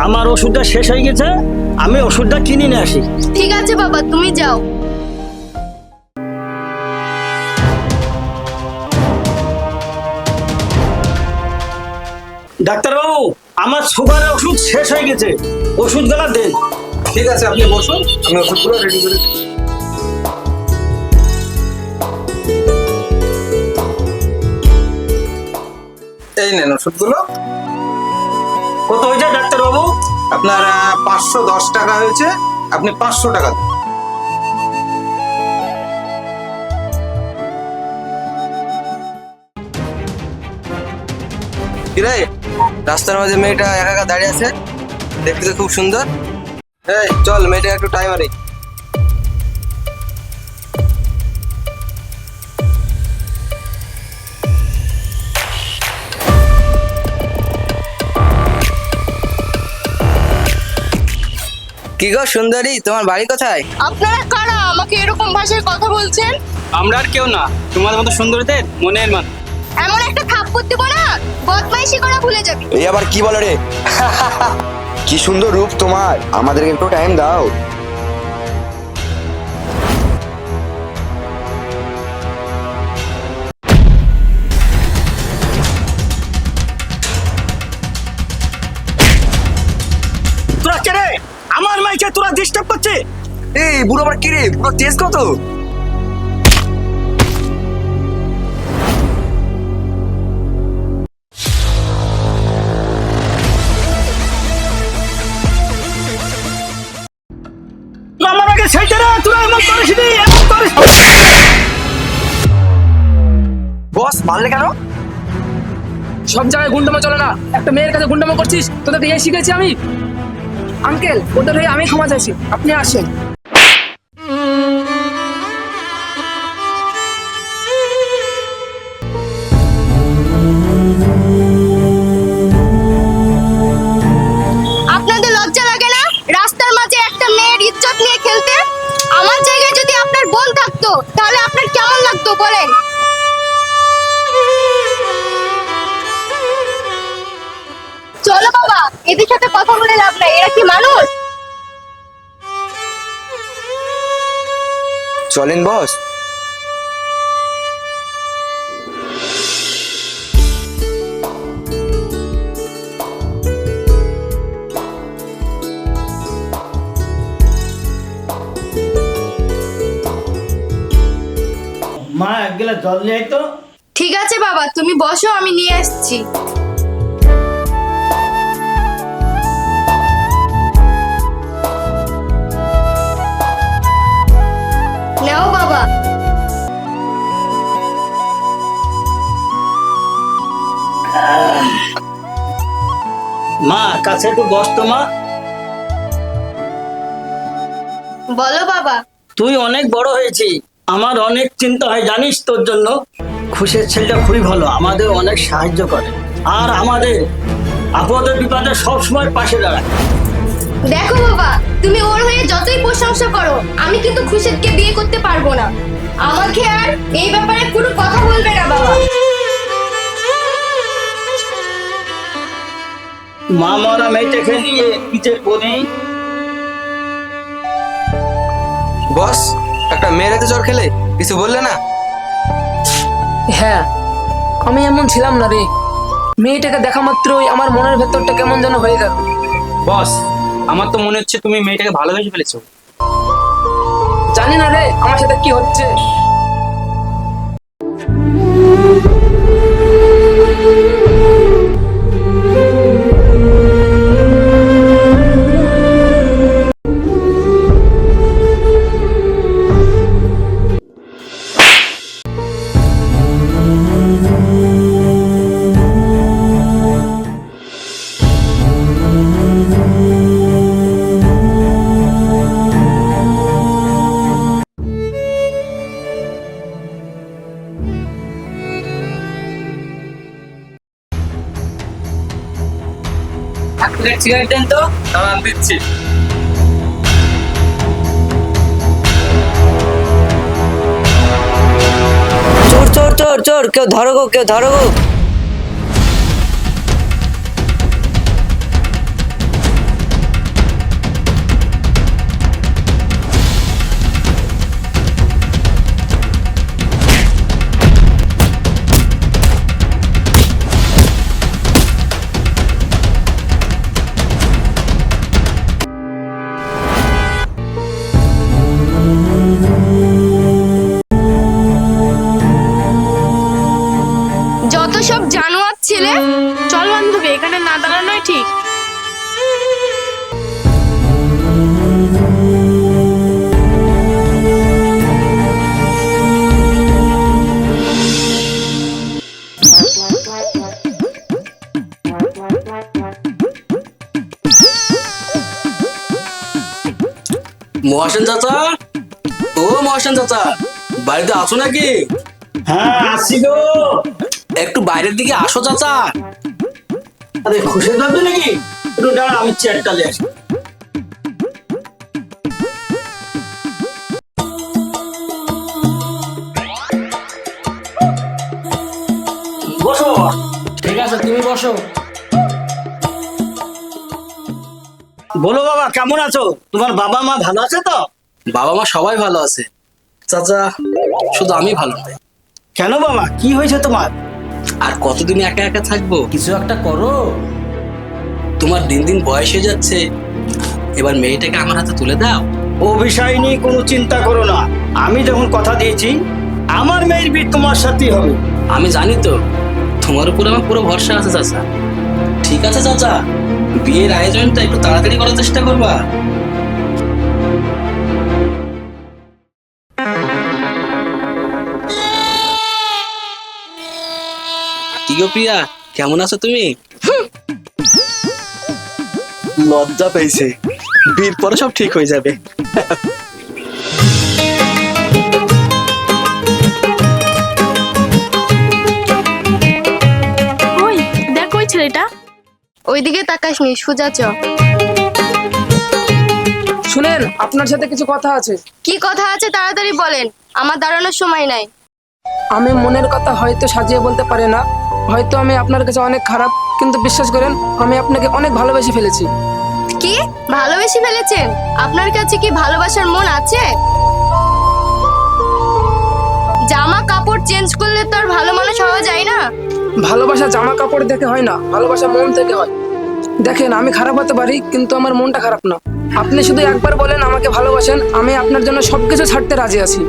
আমার ওষুধটা শেষ হয়ে গেছে, আমি ওষুধটা কিনে নিয়ে আসি। ঠিক আছে বাবা, তুমি যাও। ডাক্তারবাবু, আমার সুগারের ওষুধ শেষ হয়ে গেছে, ওষুধগুলো দেন। ঠিক আছে, আপনি বসুন, আমি ওষুধগুলো রেডি করে দিচ্ছি। এই নেন ওষুধগুলো। কত হয়েছে ডাক্তারবাবু? আপনার 510 টাকা হয়েছে, আপনি 500 টাকা দেন। কিরে, রাস্তার মাঝে মেয়েটা একা একা দাঁড়িয়ে আছে, দেখতে তো খুব সুন্দর। এই চল, মেয়েটা একটু টাইম আরে। কি গো সুন্দরী, তোমার বাড়ি কোথায়? আপনারা কারা আমাকে এরকম ভাষায় কথা বলছেন? আমরা আর কেউ না, তোমাদের মতো সুন্দরীদের মনের মান। এমন একটা থাপ্পড় দিব না, বদমাইশি করা ভুলে যাবি। এই আবার কি বলে রে? কি সুন্দর রূপ তোমার, আমাদেরকে একটু টাইম দাও। তোরা কে রে? আমার মাইকে তোরা ডিস্টার্ব করছে? এই বুড়ো আবার কি রে? বুড়ো তেজ কত? তোরা আমার আগে ছেড়ে রে, তোরা এমন করিস নি, এমন করিস। বস মারলে কেন? সব জায়গায় গুন্ডামো চলে না, একটা মেয়ের কাছে গুন্ডামো করছিস, তোদেরকে এই শিখেছি আমি। আঙ্কেল, ওদের হয়ে আমি ক্ষমা চাইছি, আপনি আসেন। আপনাদের লজ্জা লাগে না রাস্তার মাঝে একটা মেয়ের ইজ্জত নিয়ে খেলতে? আমার জায়গায় যদি আপনার বোন থাকতো তাহলে আপনার কেমন লাগতো বলেন? চলো বাবা, এদের সাথে কথা বলে লাভ নাই, এরা কি মানুষ? চলেন বস। মা, এক গ্লাস জল নিয়ে আয় তো। ঠিক আছে বাবা, তুমি বসো, আমি নিয়ে আসছি। নাও বাবা। মা, কাছে একটু বস তো মা। বলো বাবা। তুই অনেক বড় হয়েছিস, আমার অনেক চিন্তা হয় জানিস তোর জন্য। খুশির ছেলেটা খুবই ভালো, আমাদের অনেক সাহায্য করে, আর আমাদের আপদে বিপদে সবসময় পাশে দাঁড়ায়। দেখো বাবা, তুমি ওর হয়ে যতই প্রশংসা করো, আমি কিন্তু খুশিদকে বিয়ে করতে পারবো না। আমাকে আর এই ব্যাপারে কোনো কথা বলবে না বাবা। মা মরা মেয়েটাকে নিয়ে কি যে করি। বস, একটা মেয়ের হাতে জ্বর খেলে কিছু বললে না? হ্যাঁ, আমি এমন ছিলাম না রে। মেয়েটাকে দেখা মাত্রই আমার মনের ভেতরটা কেমন যেন হয়ে গেল। বস, আমার তো মনে হচ্ছে তুমি মেয়েটাকে ভালোবেসে ফেলেছো। জানি না রে আমার সাথে কি হচ্ছে। এক প্লেট সিগারেট দেন তো। দাঁড়ান, দিচ্ছি। চোর চোর চোর চোর, কেউ ধরো গো, কেউ ধরো গো। ছেলে। চল বান্ধবী, এখানে না দাঁড়ানোই ঠিক। মহাশান চাচা, ও মহাশান চাচা, বাড়িতে আছো নাকি? হ্যাঁ আসি গো। একটু বাইরের দিকে আসো চাচা। আরে খুশি থাকবে নাকি? একটু দাঁড়া, আমি চেয়ারটা নিয়ে আসি। বসো। ঠিক আছে, তুমি বসো। বলো বাবা, কেমন আছো? তোমার বাবা মা ভালো আছে তো? বাবা মা সবাই ভালো আছে চাচা, শুধু আমি ভালো নই। কেন বাবা, কি হয়েছে তোমার? আর কতদিন একা একা থাকবো? কিছু একটা করো। তোমার দিন দিন বয়স হয়ে যাচ্ছে, এবার মেয়েটাকে আমার হাতে তুলে দাও। ও বিষয় নিয়ে কোনো চিন্তা করো না। আমি যখন কথা দিয়েছি আমার মেয়ের বিয়ে তোমার সাথেই হবে। আমি জানি তো, তোমার উপর আমার পুরো ভরসা আছে চাচা। ঠিক আছে চাচা, বিয়ের আয়োজনটা একটু তাড়াতাড়ি করার চেষ্টা করবা। কি গো প্রিয়া, কেমন আছো তুমি? লজ্জা পেয়েছে, বিয়ের পরে সব ঠিক হয়ে যাবে। ওই দেখ, ওই ছেলেটা। ওইদিকে তাকাস নি, সোজা চ। শুনেন, আপনার সাথে কিছু কথা আছে। কি কথা আছে তাড়াতাড়ি বলেন, আমার দাঁড়ানোর সময় নাই। আমি মনের কথা হয়তো সাজিয়ে বলতে পারি না, হয়তো আমি আপনার কাছে অনেক খারাপ, কিন্তু বিশ্বাস করেন আমি আপনাকে অনেক ভালোবেসে ফেলেছি। কি ভালোবেসে ফেলেছেন? আপনার কাছে কি ভালোবাসার মন আছে? জামা কাপড় চেঞ্জ করলে তো আর ভালো মানুষ হওয়া যায় না। ভালোবাসা জামা কাপড় দেখে হয় না, ভালোবাসা মন থেকে হয়। দেখেন, আমি খারাপ হতে পারি কিন্তু আমার মনটা খারাপ না। আপনি শুধু একবার বলেন আমাকে ভালোবাসেন, আমি আপনার জন্য সবকিছু ছাড়তে রাজি আছি।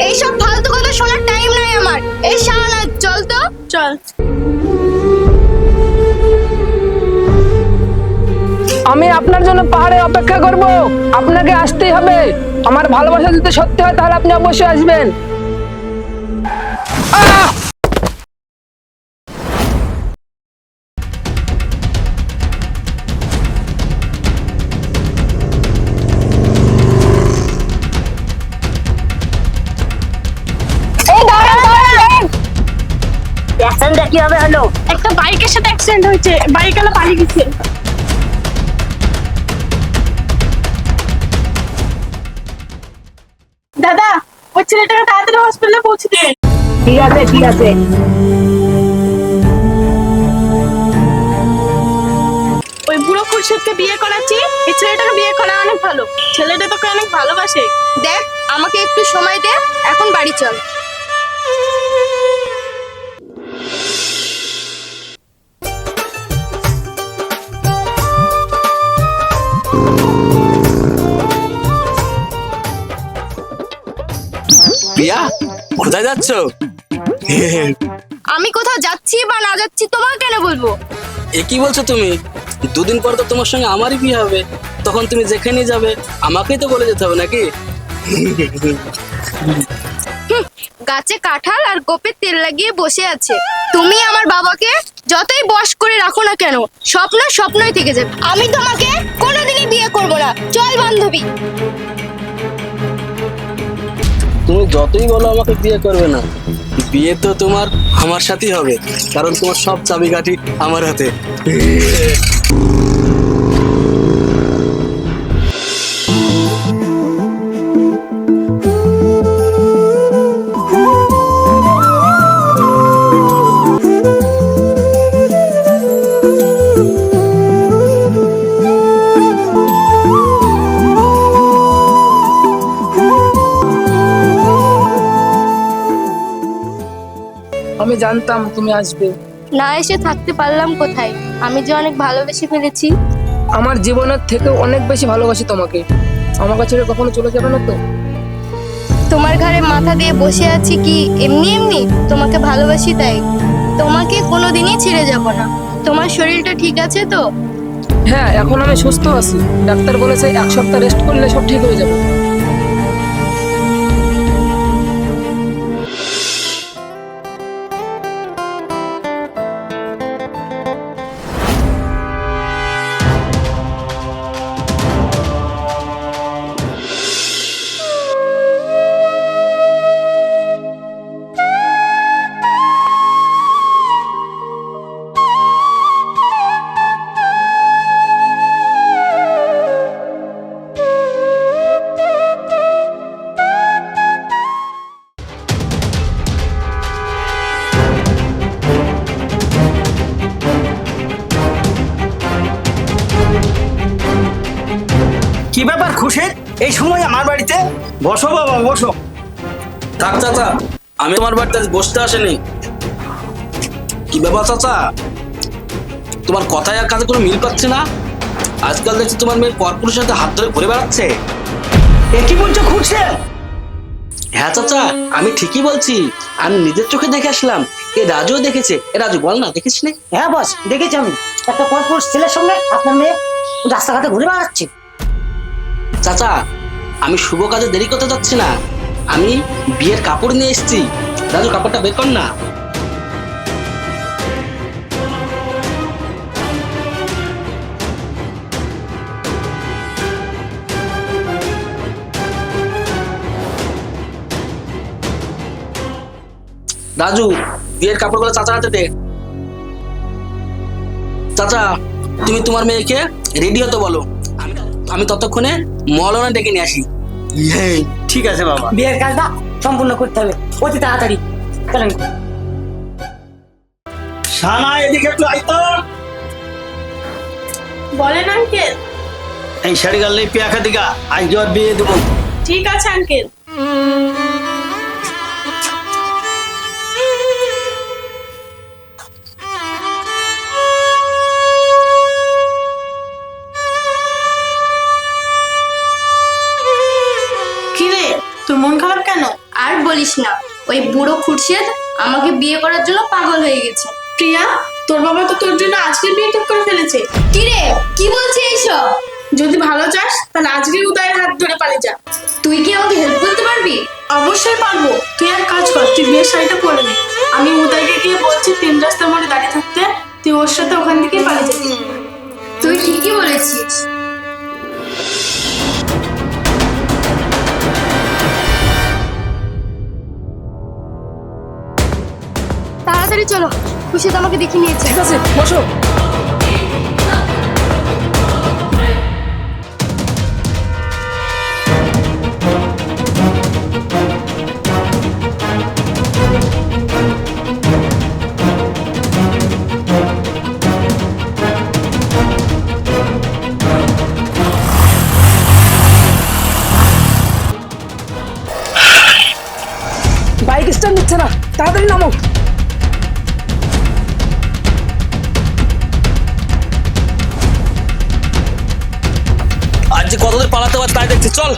এইসব ফালতু কথা শোনার টাইম নাই আমার। এই শাহানা, চল তো। চল। আমি আপনার জন্য পাহাড়ে অপেক্ষা করব, আপনাকে আসতেই হবে। আমার ভালোবাসা যদি সত্যি হয় তাহলে আপনি অবশ্যই আসবেন। আহ! একটা বাইকের সাথে অ্যাক্সিডেন্ট হয়েছে, বাইকওয়ালা পালিয়ে গেছে। দাদা, ওই ছেলেটাকে তাড়াতাড়ি হসপিটালে পৌঁছে দিন। ঠিক আছে, ঠিক আছে। ওই বুড়ো খুরশেদকে বিয়ে করাচ্ছি, এই ছেলেটাকে বিয়ে করা অনেক ভালো। ছেলেটা তোকে অনেক ভালোবাসে। দেখ, আমাকে একটু সময় দে, এখন বাড়ি চল। প্রিয়া, কোথায় যাচ্ছ? আমি কোথাও যাচ্ছি বা না যাচ্ছি তোমাকে কেন বলবো? এ কি বলছো তুমি? দুদিন পর তো তোমার সঙ্গে আমারই বিয়ে হবে, তখন তুমি যেখানে যাবে আমাকেই তো বলে যেতে হবে নাকি? গাছে কাঁঠাল আর গোপে তেল লাগিয়ে বসে আছে। তুমি আমার বাবাকে যতই বশ করে রাখো না কেন, স্বপ্ন স্বপ্নই থেকে যাবে। আমি তোমাকে কোনোদিনই বিয়ে করব না। চল বান্ধবী। তুমি যতই বলো আমাকে বিয়ে করবে না, বিয়ে তো তোমার আমার সাথেই হবে, কারণ তোমার সব চাবিকাঠি আমার হাতে। আমি জানতাম তুমি আসবে। না এসে থাকতে পারলাম কোথায়? আমি যে অনেক ভালোবেসে ফেলেছি। আমার জীবনের থেকে অনেক বেশি ভালোবাসি তোমাকে। আমার কাছে কখনো চলে যাবে না তো? তোমার ঘাড়ে মাথা দিয়ে বসে আছি কি এমনি এমনি? তোমাকে ভালোবাসি তাই। তোমাকে কোনোদিনই ছেড়ে যাব না। তোমার শরীরটা ঠিক আছে তো? হ্যাঁ, এখন আমি সুস্থ আছি। ডাক্তার বলেছে 1 সপ্তাহ রেস্ট করলে সব ঠিক হয়ে যাবে। কি ব্যাপার খুশির, এই সময় আমার বাড়িতে? বসো বাবা, বসো। থাক চাচা, আমি তোমার বাড়িতে আজ বসতে আসেনি। কি ব্যাপার চাচা, তোমার কথায় আর কাজে কোনো মিল পাচ্ছে না? আজকাল দেখছি তোমার মেয়ে পরপুরুষের সাথে হাত ধরে ঘুরে বেড়াচ্ছে। এ কি বলছো খুশির? হ্যাঁ চাচা, আমি ঠিকই বলছি। আমি নিজের চোখে দেখে আসলাম, এ রাজুও দেখেছে। এ রাজু, বল না, দেখিস নি? হ্যাঁ বস, দেখেছি আমি। একটা পরপুরুষ ছেলের সঙ্গে আপনার মেয়ে রাস্তাঘাটে ঘুরে বেড়াচ্ছে। চাচা, আমি শুভ কাজে দেরি করতে যাচ্ছি না। আমি বিয়ের কাপড় নিয়ে এসেছি। রাজু, কাপড়টা বের কর না। রাজু, বিয়ের কাপড়গুলো চাচার হাতে দে। চাচা, তুমি তোমার মেয়েকে রেডি হতে বলো। আমি ততক্ষণে মলনা ডেকে নিয়ে আসি। হ্যাঁ, ঠিক আছে বাবা। বিয়ের কাজটা সম্পূর্ণ করতে হবে অতি তাড়াতাড়ি। চলেন। সানা, এদিকে একটু আয় তো। বলেন আঙ্কেল। এই শাড়ি গাল নেই পেয়াখা দিকা, আজ জোর বিয়ে দেবো। ঠিক আছে আঙ্কেল। কিরে, তোর মন খারাপ কেন? আর বলিস না, ওই বুড়ো খুরশেদ আমাকে বিয়ে করার জন্য পাগল হয়ে গেছে। প্রিয়া, তোর বাবা তো তোর জন্য আজকে বিয়ে ঠিক করে ফেলেছে। কি রে, কি বলছিস এইসব? যদি ভালো চাস তাহলে আজকে উদয়ের হাত ধরে পালিয়ে যা। তুই কি আমাকে হেল্প করতে পারবি? অবশ্যই পারবো। তুই এক কাজ কর, তুই বিয়ের শাড়িটা পরে নে। আমি উদয়কে গিয়ে বলছি 3 রাস্তার মোড়ে দাঁড়িয়ে থাকতে, তুই ওর সাথে ওখান থেকে পালিয়ে যাবি। তুই ঠিকই বলেছিস। তাড়াতাড়ি চলো, খুশি তো আমাকে দেখে নিয়েছে। ঠিক আছে, বসো। বাইক স্ট্যান্ড নিচ্ছে না, তাড়াতাড়ি নামো। আজ যে কতদিন পালাতে পারছে তাই দেখছি, চল।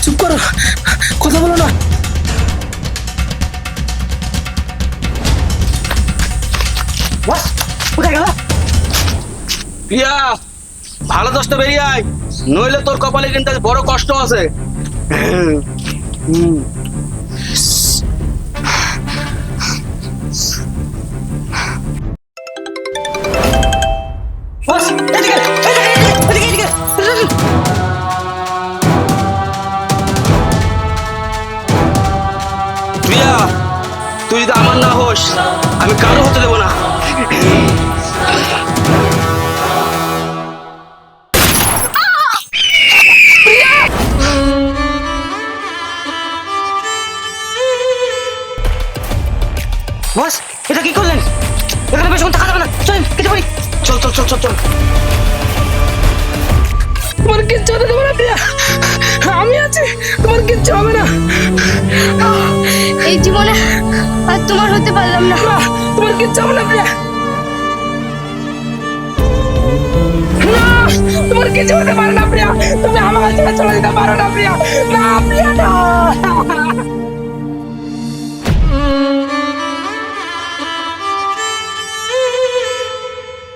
চুপ করো, কথা বলো না। বস, কোথায় গেল? প্রিয়া, ভালো দশটা বেরিয়ে আয়, নইলে তোর কপালে কিন্তু আজ বড় কষ্ট আছে। বস, এদিকে, এদিকে, এদিকে। প্রিয়া, তুই যদি আমার না হোস, আমি কারো হতে দেবো না। বস, এটা কি করলেন? এখানে বেশি থাকা যাবে না। চলেন, কেটে পড়ি। চল চল চল চল চল। তোমার কিচ্ছু হতে দেবো না প্রিয়া, আমি আছি, তোমার কিচ্ছু হবে না। এই জীবনে আর তোমার হতে পারলাম না। না তোমার কিচ্ছু হবে না প্রিয়া। না তোমার কিছু হতে পারে না প্রিয়া, তুমি আমার কাছে চলে যেতে পারো না প্রিয়া। না প্রিয়া না।